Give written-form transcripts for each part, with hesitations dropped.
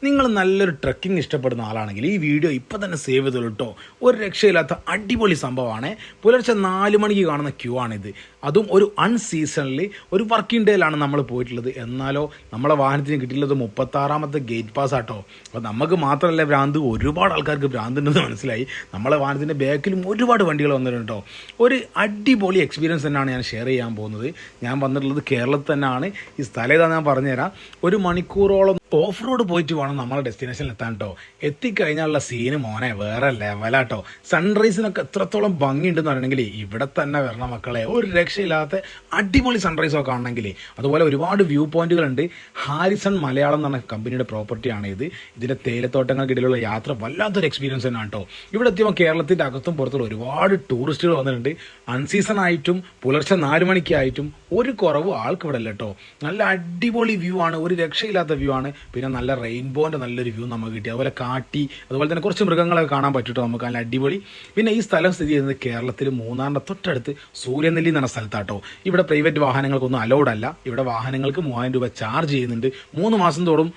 നിങ്ങൾ നല്ലൊരു ട്രക്കിംഗ് ഇഷ്ടപ്പെടുന്ന ആളാണെങ്കിൽ ഈ വീഡിയോ ഇപ്പം തന്നെ സേവ് ചെയ്തോളൂ കേട്ടോ. ഒരു രക്ഷയില്ലാത്ത അടിപൊളി സംഭവമാണ്. പുലർച്ചെ 4 മണിക്ക് കാണുന്ന ക്യൂ ആണിത്. അതും ഒരു അൺസീസണിൽ ഒരു വർക്കിംഗ് ഡേയിലാണ് നമ്മൾ പോയിട്ടുള്ളത്. എന്നാലോ നമ്മളെ വാഹനത്തിന് കിട്ടിയിട്ടുള്ളത് 36ാമത്തെ ഗേറ്റ് പാസ് ആട്ടോ. അപ്പോൾ നമുക്ക് മാത്രമല്ല ഭ്രാന്ത്, ഒരുപാട് ആൾക്കാർക്ക് ഭ്രാന്ത് ഉണ്ടെന്ന് മനസ്സിലായി. നമ്മളെ വാഹനത്തിൻ്റെ ബാക്കിലും ഒരുപാട് വണ്ടികൾ വന്നിട്ടുണ്ട് കേട്ടോ. ഒരു അടിപൊളി എക്സ്പീരിയൻസ് തന്നെയാണ് ഞാൻ ഷെയർ ചെയ്യാൻ പോകുന്നത്. ഞാൻ വന്നിട്ടുള്ളത് കേരളത്തിൽ തന്നെയാണ്. ഈ സ്ഥലം ഏതാ ഞാൻ പറഞ്ഞുതരാം. 1 മണിക്കൂറോളം ഓഫ് റോഡ് പോയിട്ട് വേണം നമ്മളെ ഡെസ്റ്റിനേഷനിൽ എത്താൻ കേട്ടോ. എത്തിക്കഴിഞ്ഞാലുള്ള സീന് മോനെ വേറെ ലെവലാട്ടോ. സൺറൈസിനൊക്കെ എത്രത്തോളം ഭംഗിയുണ്ടെന്ന് പറയണമെങ്കിൽ ഇവിടെ തന്നെ വരണം മക്കളെ. ഒരു രക്ഷയില്ലാത്ത അടിപൊളി സൺറൈസൊക്കെ കാണണമെങ്കിൽ. അതുപോലെ ഒരുപാട് വ്യൂ പോയിന്റുകളുണ്ട്. ഹാരിസൺ മലയാളം എന്ന് പറഞ്ഞ കമ്പനിയുടെ പ്രോപ്പർട്ടിയാണ് ഇത്. ഇതിൻ്റെ തേയിലത്തോട്ടങ്ങൾക്കിടയിലുള്ള യാത്ര വല്ലാത്തൊരു എക്സ്പീരിയൻസ് തന്നെയാണ് കേട്ടോ. ഇവിടെ എത്തിയപ്പോൾ കേരളത്തിൻ്റെ അകത്തും പുറത്തുള്ള ഒരുപാട് ടൂറിസ്റ്റുകൾ വന്നിട്ടുണ്ട്. അൺസീസൺ ആയിട്ടും പുലർച്ചെ 4 മണിക്കായിട്ടും ഒരു കുറവ് ആൾക്ക് ഇവിടെ അല്ല കേട്ടോ. നല്ല അടിപൊളി വ്യൂ ആണ്, ഒരു രക്ഷയില്ലാത്ത വ്യൂ ആണ്. പിന്നെ നല്ല റെയിൻബോൻ്റെ നല്ലൊരു വ്യൂ നമുക്ക് കിട്ടി. അതുപോലെ കാട്ടി, അതുപോലെ തന്നെ കുറച്ച് മൃഗങ്ങളൊക്കെ കാണാൻ പറ്റും നമുക്ക്, നല്ല അടിപൊളി. പിന്നെ ഈ സ്ഥലം സ്ഥിതി ചെയ്യുന്നത് കേരളത്തിൽ മൂന്നാറിൻ്റെ തൊട്ടടുത്ത് സൂര്യനെല്ലി എന്ന് പറഞ്ഞ സ്ഥലത്താട്ടോ. ഇവിടെ പ്രൈവറ്റ് വാഹനങ്ങൾക്കൊന്നും അലൗഡ് അല്ല. ഇവിടെ വാഹനങ്ങൾക്ക് 3000 രൂപ ചാർജ് ചെയ്യുന്നുണ്ട്. 3 മാസം തോറും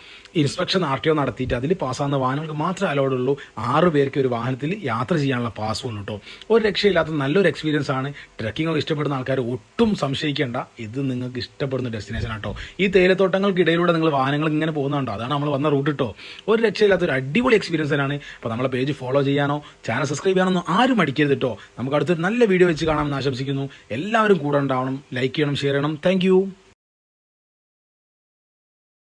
ഇൻസ്പെക്ഷൻ RTO നടത്തിയിട്ട് അതിൽ പാസ്സാകുന്ന വാഹനങ്ങൾക്ക് മാത്രമേ അലൗഡ് ഉള്ളൂ. 6 പേർക്ക് ഒരു വാഹനത്തിൽ യാത്ര ചെയ്യാനുള്ള പാസ് ഉള്ളൂ കേട്ടോ. ഒരു രക്ഷയില്ലാത്ത നല്ലൊരു എക്സ്പീരിയൻസ് ആണ്. ട്രക്കിംഗ് ഒക്കെ ഇഷ്ടപ്പെടുന്ന ആൾക്കാർ ഒട്ടും സംശയിക്കേണ്ട, ഇത് നിങ്ങൾക്ക് ഇഷ്ടപ്പെടുന്ന ഡെസ്റ്റിനേഷൻ ആട്ടോ. ഈ തേയിലത്തോട്ടങ്ങൾക്കിടയിലൂടെ നിങ്ങൾ വാഹനങ്ങൾ ഇങ്ങനെ പോകുന്നുണ്ടോ, അതാണ് നമ്മൾ വന്ന റൂട്ട് കേട്ടോ. ഒരു രക്ഷയില്ലാത്ത ഒരു അടിപൊളി എക്സ്പീരിയൻസ് ആണ്. അപ്പോൾ നമ്മളെ പേജ് ഫോളോ ചെയ്യാനോ ചാനൽ സബ്സ്ക്രൈബ് ചെയ്യാനൊന്നും ആരും മടിക്കരുത് കേട്ടോ. നമുക്ക് അടുത്തൊരു നല്ല വീഡിയോ വെച്ച് കാണാമെന്ന് ആശംസിക്കുന്നു. എല്ലാവരും കൂടെ ഉണ്ടാവണം, ലൈക്ക് ചെയ്യണം, ഷെയർ ചെയ്യണം. താങ്ക്